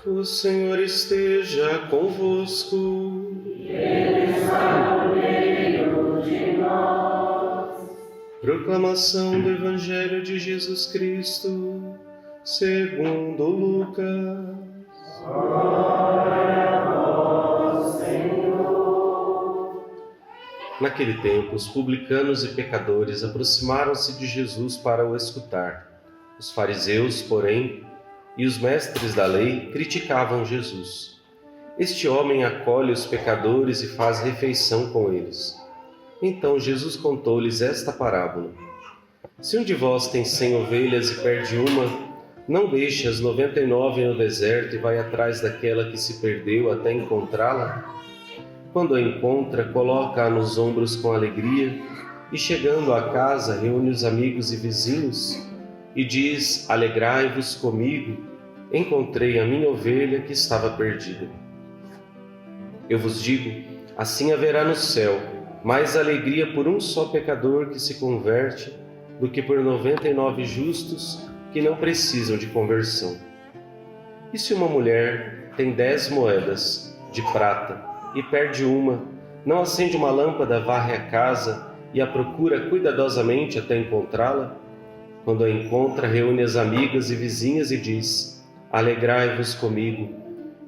O Senhor esteja convosco. Ele está no meio de nós. Proclamação do Evangelho de Jesus Cristo, segundo Lucas. Glória a vós, Senhor. Naquele tempo, os publicanos e pecadores aproximaram-se de Jesus para o escutar. Os fariseus, porém, e os mestres da lei criticavam Jesus. Este homem acolhe os pecadores e faz refeição com eles. Então Jesus contou-lhes esta parábola. Se um de vós tem 100 ovelhas e perde uma, não deixe as 99 no deserto e vai atrás daquela que se perdeu até encontrá-la? Quando a encontra, coloca-a nos ombros com alegria e, chegando à casa, reúne os amigos e vizinhos e diz: alegrai-vos comigo, encontrei a minha ovelha que estava perdida. Eu vos digo, assim haverá no céu mais alegria por um só pecador que se converte do que por 99 justos que não precisam de conversão. E se uma mulher tem 10 moedas de prata e perde uma, não acende uma lâmpada, varre a casa e a procura cuidadosamente até encontrá-la? Quando a encontra, reúne as amigas e vizinhas e diz: alegrai-vos comigo,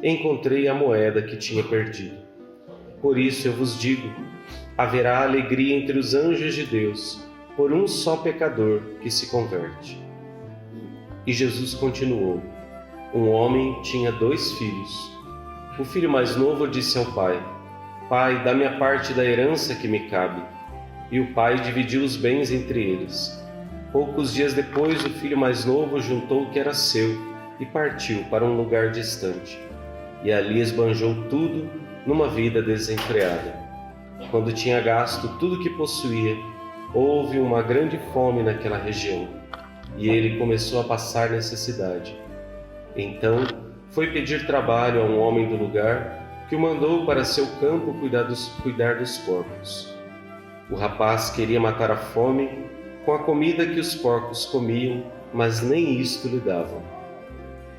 encontrei a moeda que tinha perdido. Por isso eu vos digo, haverá alegria entre os anjos de Deus por um só pecador que se converte. E Jesus continuou: um homem tinha 2 filhos. O filho mais novo disse ao pai: pai, dá-me a parte da herança que me cabe. E o pai dividiu os bens entre eles. Poucos dias depois, o filho mais novo juntou o que era seu e partiu para um lugar distante. E ali esbanjou tudo numa vida desenfreada. Quando tinha gasto tudo que possuía, houve uma grande fome naquela região, e ele começou a passar necessidade. Então foi pedir trabalho a um homem do lugar, que o mandou para seu campo cuidar dos porcos. O rapaz queria matar a fome com a comida que os porcos comiam, mas nem isto lhe davam.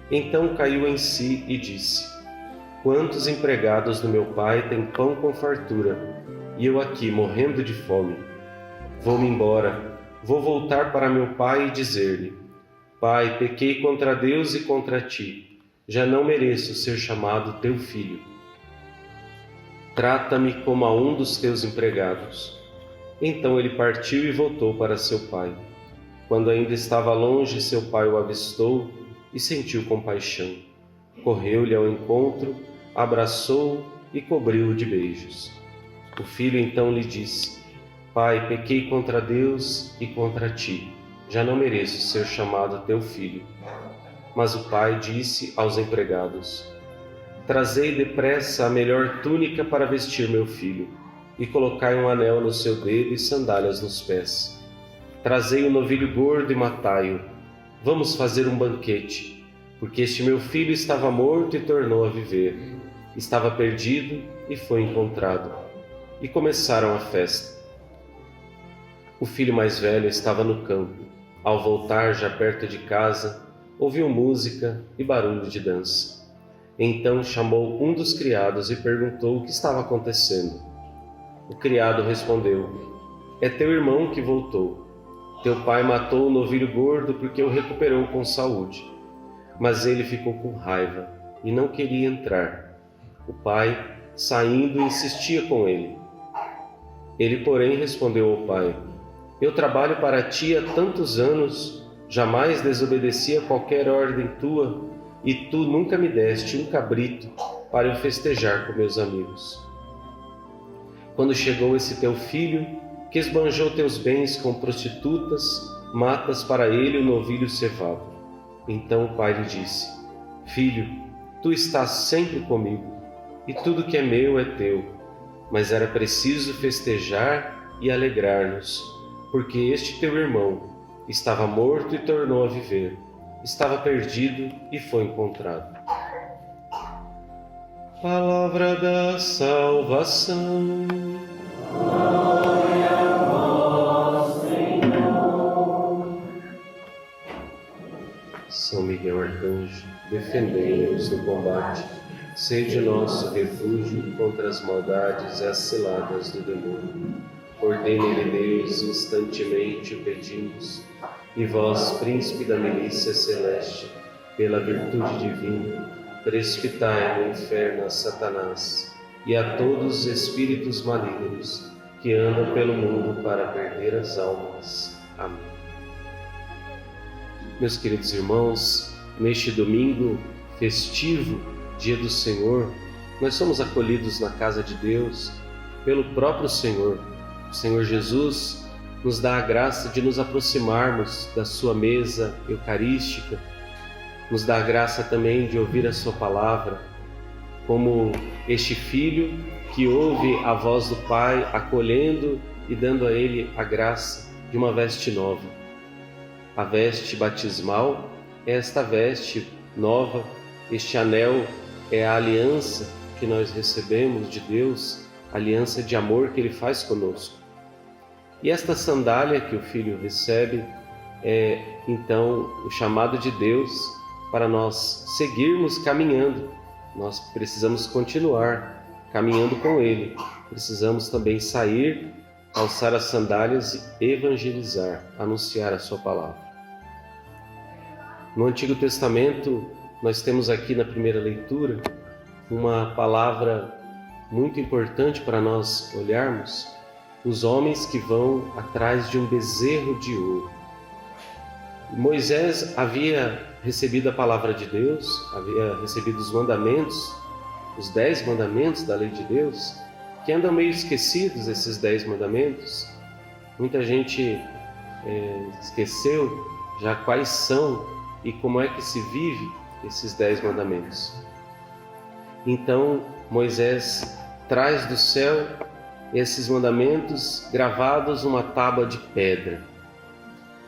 Então caiu em si e disse: quantos empregados do meu pai têm pão com fartura, e eu aqui morrendo de fome? Vou-me embora, vou voltar para meu pai e dizer-lhe: pai, pequei contra Deus e contra ti, já não mereço ser chamado teu filho. Trata-me como a um dos teus empregados. Então ele partiu e voltou para seu pai. Quando ainda estava longe, seu pai o avistou e sentiu compaixão. Correu-lhe ao encontro, abraçou-o e cobriu-o de beijos. O filho então lhe disse: pai, pequei contra Deus e contra ti, já não mereço ser chamado teu filho. Mas o pai disse aos empregados: trazei depressa a melhor túnica para vestir meu filho, e colocai um anel no seu dedo e sandálias nos pés. Trazei um novilho gordo e matai-o. Vamos fazer um banquete, porque este meu filho estava morto e tornou a viver. Estava perdido e foi encontrado. E começaram a festa. O filho mais velho estava no campo. Ao voltar, já perto de casa, ouviu música e barulho de dança. Então chamou um dos criados e perguntou o que estava acontecendo. O criado respondeu: é teu irmão que voltou. Teu pai matou o novilho gordo porque o recuperou com saúde. Mas ele ficou com raiva e não queria entrar. O pai, saindo, insistia com ele. Ele, porém, respondeu ao pai: eu trabalho para ti há tantos anos, jamais desobedeci a qualquer ordem tua, e tu nunca me deste um cabrito para eu festejar com meus amigos. Quando chegou esse teu filho, que esbanjou teus bens com prostitutas, matas para ele o novilho cevado. Então o pai lhe disse: filho, tu estás sempre comigo, e tudo que é meu é teu. Mas era preciso festejar e alegrar-nos, porque este teu irmão estava morto e tornou a viver, estava perdido e foi encontrado. Palavra da salvação. Glória a vós, Senhor. São Miguel Miguel Arcanjo, defendei-nos no combate. Sede nosso refúgio contra as maldades e as ciladas do demônio. Ordene-lhe Deus, instantemente o pedimos. E vós, príncipe da milícia celeste, pela virtude divina, precipitai no inferno a Satanás e a todos os espíritos malignos que andam pelo mundo para perder as almas. Amém. Meus queridos irmãos, neste domingo festivo, dia do Senhor, nós somos acolhidos na casa de Deus pelo próprio Senhor. O Senhor Jesus nos dá a graça de nos aproximarmos da sua mesa eucarística, nos dá a graça também de ouvir a sua palavra, como este filho que ouve a voz do Pai, acolhendo e dando a ele a graça de uma veste nova. A veste batismal é esta veste nova, este anel é a aliança que nós recebemos de Deus, a aliança de amor que Ele faz conosco. E esta sandália que o filho recebe é então o chamado de Deus para nós seguirmos caminhando. Nós precisamos continuar caminhando com Ele. Precisamos também sair, calçar as sandálias e evangelizar, anunciar a sua palavra. No Antigo Testamento, nós temos aqui na primeira leitura uma palavra muito importante para nós olharmos: os homens que vão atrás de um bezerro de ouro. Moisés havia recebido a palavra de Deus, havia recebido os mandamentos, os 10 mandamentos da lei de Deus, que andam meio esquecidos, esses 10 mandamentos. Muita gente esqueceu já quais são e como é que se vive esses 10 mandamentos. Então Moisés traz do céu esses mandamentos gravados numa tábua de pedra,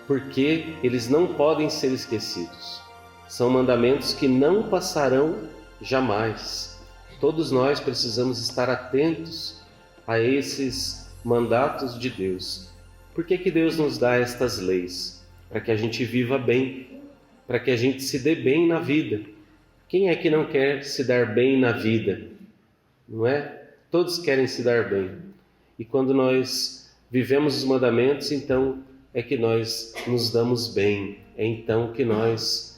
porque eles não podem ser esquecidos. São mandamentos que não passarão jamais. Todos nós precisamos estar atentos a esses mandatos de Deus. Por que que Deus nos dá estas leis? Para que a gente viva bem, para que a gente se dê bem na vida. Quem é que não quer se dar bem na vida? Não é? Todos querem se dar bem. E quando nós vivemos os mandamentos, então é que nós nos damos bem. É então que nós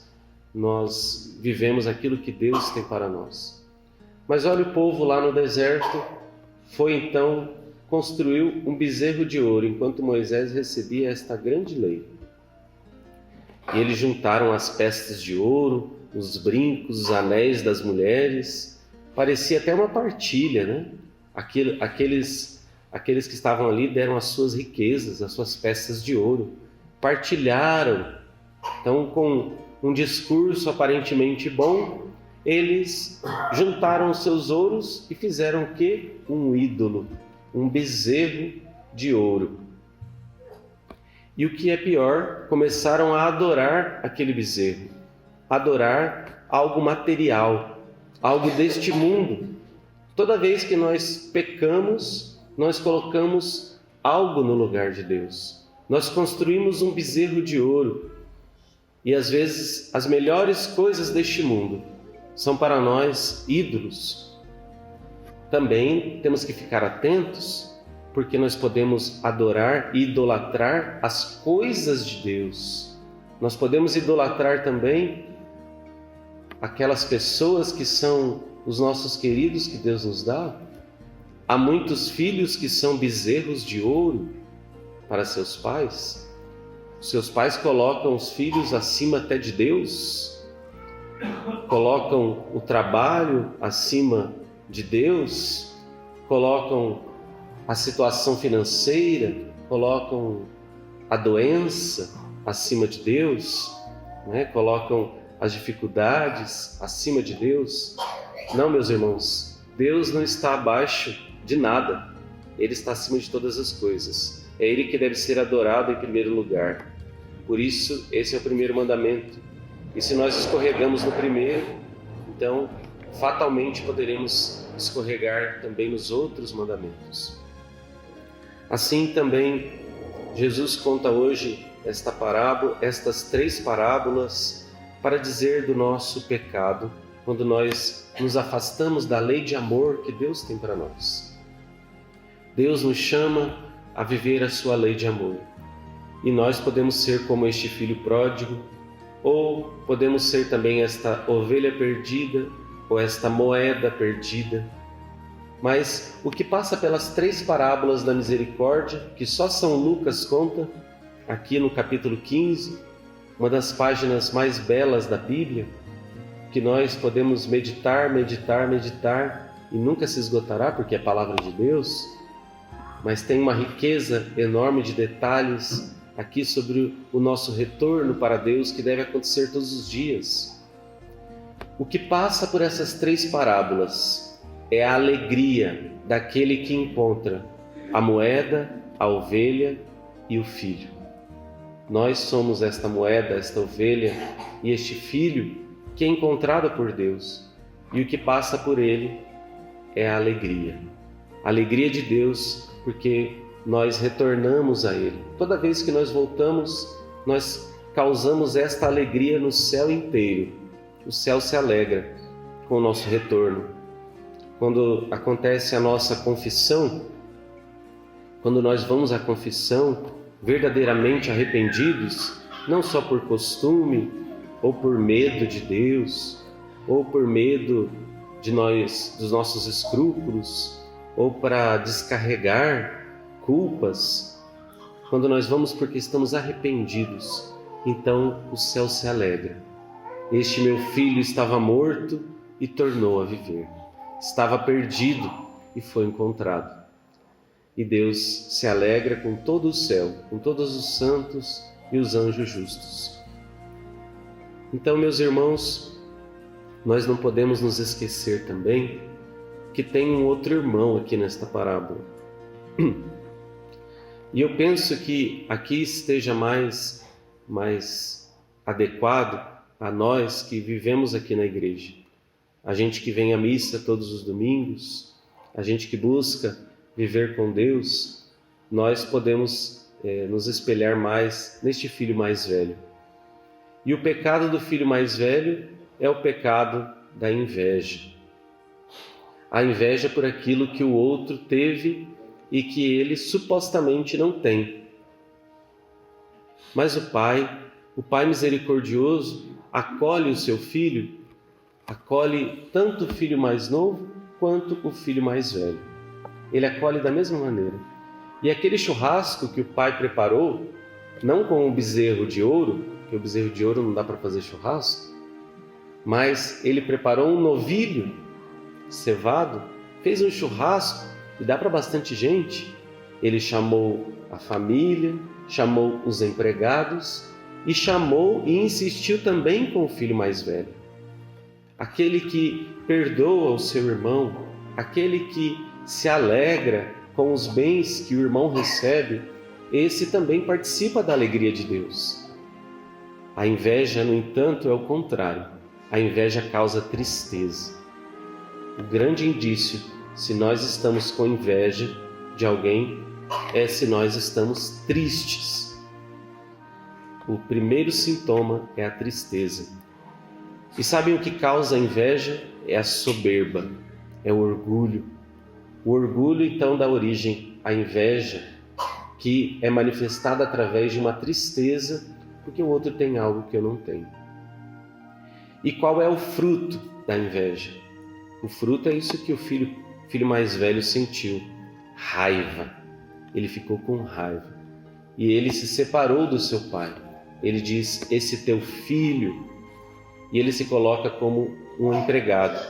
vivemos aquilo que Deus tem para nós. Mas olha, o povo lá no deserto foi então, construiu um bezerro de ouro, enquanto Moisés recebia esta grande lei. E eles juntaram as peças de ouro, os brincos, os anéis das mulheres. Parecia até uma partilha, né? Aqueles que estavam ali deram as suas riquezas, as suas peças de ouro. Partilharam. Então, com um discurso aparentemente bom, eles juntaram os seus ouros e fizeram o quê? Um ídolo, um bezerro de ouro. E o que é pior, começaram a adorar aquele bezerro, adorar algo material, algo deste mundo. Toda vez que nós pecamos, nós colocamos algo no lugar de Deus. Nós construímos um bezerro de ouro. E às vezes as melhores coisas deste mundo são para nós ídolos. Também temos que ficar atentos, porque nós podemos adorar e idolatrar as coisas de Deus. Nós podemos idolatrar também aquelas pessoas que são os nossos queridos que Deus nos dá. Há muitos filhos que são bezerros de ouro para seus pais. Seus pais colocam os filhos acima até de Deus, colocam o trabalho acima de Deus, colocam a situação financeira, colocam a doença acima de Deus, né? Colocam as dificuldades acima de Deus. Não, meus irmãos, Deus não está abaixo de nada, Ele está acima de todas as coisas. É Ele que deve ser adorado em primeiro lugar. Por isso, esse é o primeiro mandamento. E se nós escorregamos no primeiro, então fatalmente poderemos escorregar também nos outros mandamentos. Assim também, Jesus conta hoje esta parábola, estas 3 parábolas para dizer do nosso pecado quando nós nos afastamos da lei de amor que Deus tem para nós. Deus nos chama a viver a sua lei de amor. E nós podemos ser como este filho pródigo, ou podemos ser também esta ovelha perdida, ou esta moeda perdida. Mas o que passa pelas 3 parábolas da misericórdia, que só São Lucas conta, aqui no capítulo 15, uma das páginas mais belas da Bíblia, que nós podemos meditar e nunca se esgotará, porque é a palavra de Deus, mas tem uma riqueza enorme de detalhes aqui sobre o nosso retorno para Deus, que deve acontecer todos os dias. O que passa por essas 3 parábolas é a alegria daquele que encontra a moeda, a ovelha e o filho. Nós somos esta moeda, esta ovelha e este filho que é encontrado por Deus. E o que passa por ele é a alegria. A alegria de Deus, porque nós retornamos a Ele. Toda vez que nós voltamos, nós causamos esta alegria no céu inteiro. O céu se alegra com o nosso retorno. Quando acontece a nossa confissão, quando nós vamos à confissão verdadeiramente arrependidos, não só por costume, ou por medo de Deus, ou por medo dos nossos escrúpulos, ou para descarregar culpas, quando nós vamos porque estamos arrependidos, então o céu se alegra. Este meu filho estava morto e tornou a viver. Estava perdido e foi encontrado. E Deus se alegra com todo o céu, com todos os santos e os anjos justos. Então, meus irmãos, nós não podemos nos esquecer também que tem um outro irmão aqui nesta parábola. E eu penso que aqui esteja mais adequado a nós que vivemos aqui na igreja. A gente que vem à missa todos os domingos, a gente que busca viver com Deus, nós podemos nos espelhar mais neste filho mais velho. E o pecado do filho mais velho é o pecado da inveja. A inveja por aquilo que o outro teve e que ele supostamente não tem. Mas o Pai misericordioso, acolhe o seu filho, acolhe tanto o filho mais novo quanto o filho mais velho. Ele acolhe da mesma maneira. E aquele churrasco que o pai preparou, não com o bezerro de ouro, porque o bezerro de ouro não dá para fazer churrasco, mas ele preparou um novilho cevado, fez um churrasco e dá para bastante gente. Ele chamou a família, chamou os empregados e chamou e insistiu também com o filho mais velho. Aquele que perdoa o seu irmão, aquele que se alegra com os bens que o irmão recebe, esse também participa da alegria de Deus. A inveja, no entanto, é o contrário. A inveja causa tristeza. O grande indício, se nós estamos com inveja de alguém, é se nós estamos tristes. O primeiro sintoma é a tristeza. E sabem o que causa a inveja? É a soberba, é o orgulho. O orgulho, então, dá origem à inveja, que é manifestada através de uma tristeza, porque o outro tem algo que eu não tenho. E qual é o fruto da inveja? O fruto é isso que o filho mais velho sentiu: raiva. Ele ficou com raiva. E ele se separou do seu pai. Ele diz: esse teu filho. E ele se coloca como um empregado.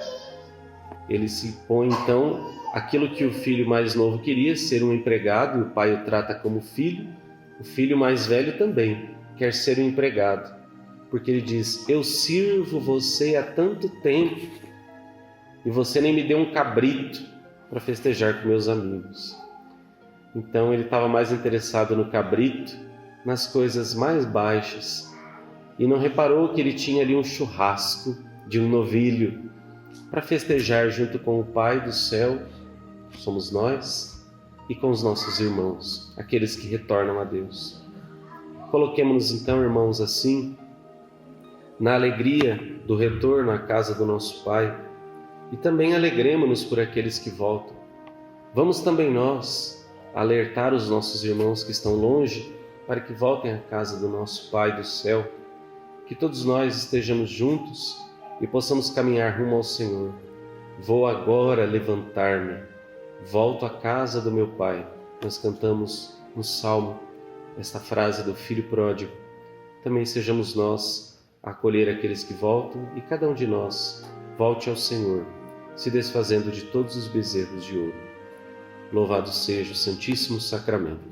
Ele se põe, então, aquilo que o filho mais novo queria, ser um empregado, e o pai o trata como filho. O filho mais velho também quer ser um empregado, porque ele diz: eu sirvo você há tanto tempo e você nem me deu um cabrito para festejar com meus amigos. Então ele estava mais interessado no cabrito, nas coisas mais baixas, e não reparou que ele tinha ali um churrasco de um novilho para festejar junto com o Pai do céu, somos nós, e com os nossos irmãos, aqueles que retornam a Deus. Coloquemo-nos então, irmãos, assim, na alegria do retorno à casa do nosso Pai, e também alegremo-nos por aqueles que voltam. Vamos também nós alertar os nossos irmãos que estão longe para que voltem à casa do nosso Pai do céu, que todos nós estejamos juntos e possamos caminhar rumo ao Senhor. Vou agora levantar-me, volto à casa do meu Pai. Nós cantamos no Salmo esta frase do Filho Pródigo. Também sejamos nós a acolher aqueles que voltam e cada um de nós volte ao Senhor, se desfazendo de todos os bezerros de ouro. Louvado seja o Santíssimo Sacramento.